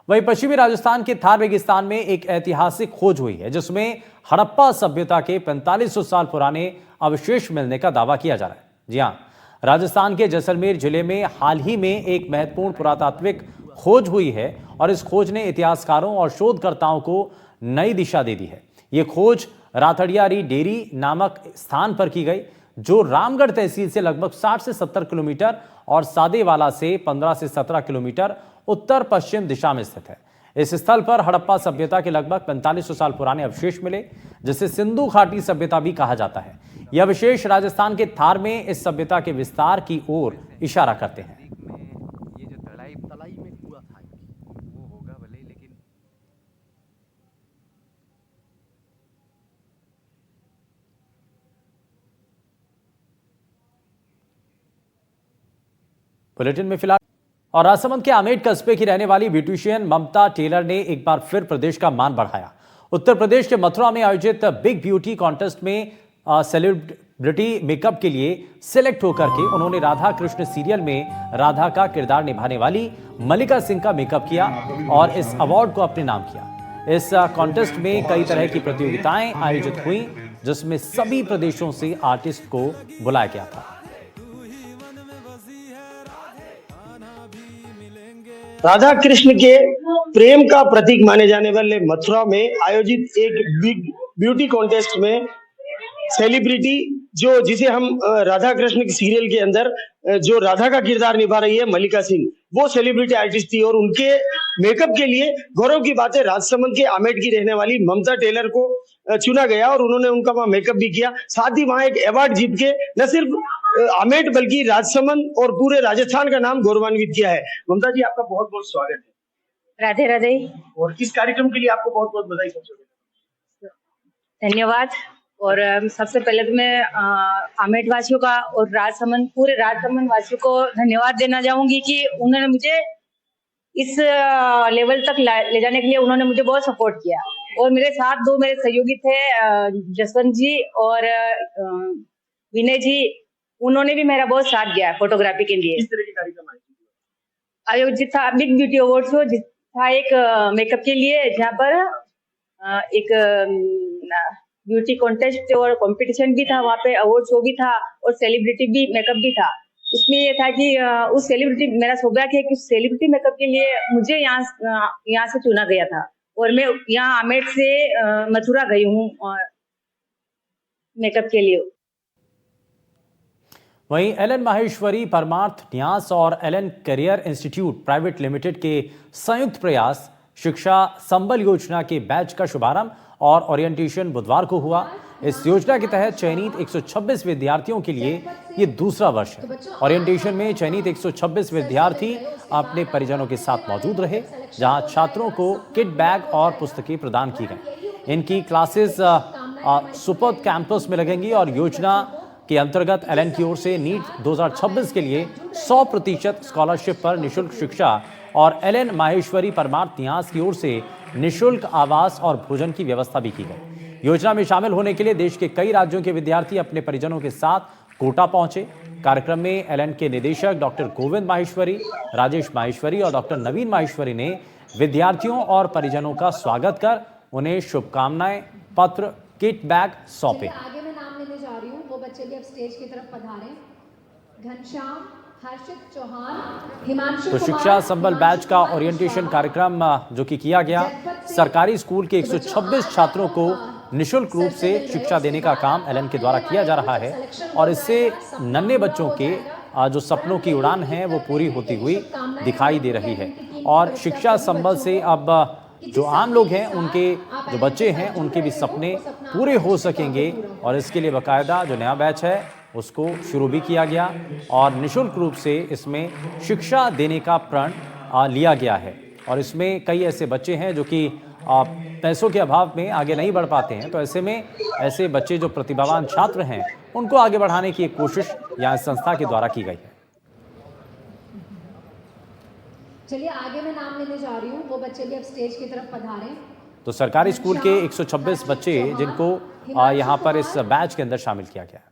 वहीं पश्चिमी राजस्थान के थार रेगिस्तान में एक ऐतिहासिक खोज हुई है जिसमें हड़प्पा सभ्यता के 4500 साल पुराने अवशेष मिलने का दावा किया जा रहा है। जी हां, राजस्थान के जैसलमेर जिले में हाल ही में एक महत्वपूर्ण पुरातात्विक खोज हुई है और इस खोज ने इतिहासकारों और शोधकर्ताओं को नई दिशा दे दी है। यह खोज राथड़ियारी डेरी नामक स्थान पर की गई, जो रामगढ़ तहसील से लगभग 60 से 70 किलोमीटर और सादेवाला से 15 से 17 किलोमीटर उत्तर पश्चिम दिशा में स्थित है। इस स्थल पर हड़प्पा सभ्यता के लगभग 4500 साल पुराने अवशेष मिले, जिसे सिंधु घाटी सभ्यता भी कहा जाता है। यह अवशेष राजस्थान के थार में इस सभ्यता के विस्तार की ओर इशारा करते हैं। ये जो तलाई में कुआं था वो होगा भले, लेकिन बुलेटिन में फिलहाल और राजसमंद के आमेट कस्बे की रहने वाली ब्यूटिशियन ममता टेलर ने एक बार फिर प्रदेश का मान बढ़ाया। उत्तर प्रदेश के मथुरा में आयोजित बिग ब्यूटी कॉन्टेस्ट में सेलिब्रिटी मेकअप के लिए सिलेक्ट होकर के उन्होंने राधा कृष्ण सीरियल में राधा का किरदार निभाने वाली मल्लिका सिंह का मेकअप किया और इस अवार्ड को अपने नाम किया। इस कॉन्टेस्ट में कई तरह की प्रतियोगिताएं आयोजित हुई, जिसमें सभी प्रदेशों से आर्टिस्ट को बुलाया गया था। राधा कृष्ण के प्रेम का प्रतीक माने जाने वाले मथुरा में आयोजित एक बिग ब्यूटी कॉन्टेस्ट में सेलिब्रिटी जिसे हम राधा कृष्ण के सीरियल के अंदर जो राधा का किरदार निभा रही है मल्लिका सिंह, वो सेलिब्रिटी आर्टिस्ट थी और उनके मेकअप के लिए गौरव की बात है राजसमंद के आमेट की रहने वाली ममता टेलर को चुना गया और उन्होंने उनका वहां मेकअप भी किया। साथ ही वहां एक अवार्ड जीत के न सिर्फ आमेट बल्कि राजसमंद और पूरे राजस्थान का नाम गौरवान्वित किया है। ममता जी, आपका बहुत बहुत स्वागत है। राधे राधे। और इस कार्यक्रम के लिए आपको बहुत बहुत बधाई। सबसे धन्यवाद। और सबसे पहले तो मैं आमेट वासियों का और पूरे राजसमंद वासियों को धन्यवाद देना चाहूंगी कि उन्होंने मुझे इस लेवल तक ले जाने के लिए उन्होंने मुझे बहुत सपोर्ट किया। और मेरे साथ दो मेरे सहयोगी थे, जसवंत जी और विनय जी, उन्होंने भी मेरा बहुत साथ दिया फोटोग्राफी के लिए। किस तरह के कार्यक्रम आयोजित था बिग ब्यूटी अवार्ड शो, था एक मेकअप के लिए, जहाँ पर एक ब्यूटी कॉन्टेस्ट और कंपटीशन भी था, वहाँ पे अवार्ड शो भी था और सेलिब्रिटी भी मेकअप भी था। उसमें ये था कि उस सेलिब्रिटी, मेरा सौभाग्य है कि सेलिब्रिटी मेकअप के लिए मुझे यहाँ से चुना गया था और मैं यहाँ आमेट से मथुरा गई हूँ मेकअप के लिए। वहीं एलन माहेश्वरी परमार्थ न्यास और Allen career institute private limited के संयुक्त प्रयास शिक्षा संबल योजना के बैच का शुभारंभ और ओरिएंटेशन बुधवार को हुआ। इस योजना के तहत चयनित 126 विद्यार्थियों के लिए ये दूसरा वर्ष है। ओरिएंटेशन में चयनित 126 विद्यार्थी अपने परिजनों के साथ मौजूद रहे, जहां छात्रों को किट बैग और पुस्तकें प्रदान की गई। इनकी क्लासेस सुपर कैंपस में लगेंगी और योजना के अंतर्गत एलन की ओर से नीट 2026 के लिए 100% स्कॉलरशिप पर निःशुल्क शिक्षा और एलन माहेश्वरी परमार्थ न्यास की ओर से निःशुल्क आवास और भोजन की व्यवस्था भी की गई। योजना में शामिल होने के लिए देश के कई राज्यों के विद्यार्थी अपने परिजनों के साथ कोटा पहुंचे। कार्यक्रम में एलन के निदेशक डॉक्टर गोविंद माहेश्वरी, राजेश माहेश्वरी और डॉक्टर नवीन माहेश्वरी ने विद्यार्थियों और परिजनों का स्वागत कर उन्हें शुभकामनाएं पत्र, किट बैग सौंपे। आगे मैं नाम लेने जा रही हूँ, वो बच्चे भी अब स्टेज की तरफ पधारें। घनश्याम, हर्षित चौहान, हिमांशु। तो शिक्षा संबल बैच का ओरिएंटेशन कार्यक्रम जो कि किया गया, सरकारी स्कूल के 126 छात्रों को निःशुल्क रूप से शिक्षा देने का काम एलन के द्वारा किया जा रहा है और इससे नन्हे बच्चों के जो सपनों की उड़ान है वो पूरी होती हुई दिखाई दे रही है। और शिक्षा संबल से अब जो आम लोग हैं, उनके जो बच्चे हैं, उनके भी सपने पूरे हो सकेंगे और इसके लिए बाकायदा जो नया बैच है उसको शुरू भी किया गया और निःशुल्क रूप से इसमें शिक्षा देने का प्रण लिया गया है। और इसमें कई ऐसे बच्चे हैं जो कि पैसों के अभाव में आगे नहीं बढ़ पाते हैं, तो ऐसे में ऐसे बच्चे जो प्रतिभावान छात्र हैं उनको आगे बढ़ाने की एक कोशिश यहाँ संस्था के द्वारा की गई है। चलिए आगे मैं नाम लेने जा रही हूँ, वो बच्चे भी अब स्टेज की तरफ पधारें। तो सरकारी स्कूल के 126 बच्चे जिनको यहाँ पर इस बैच के अंदर शामिल किया गया है।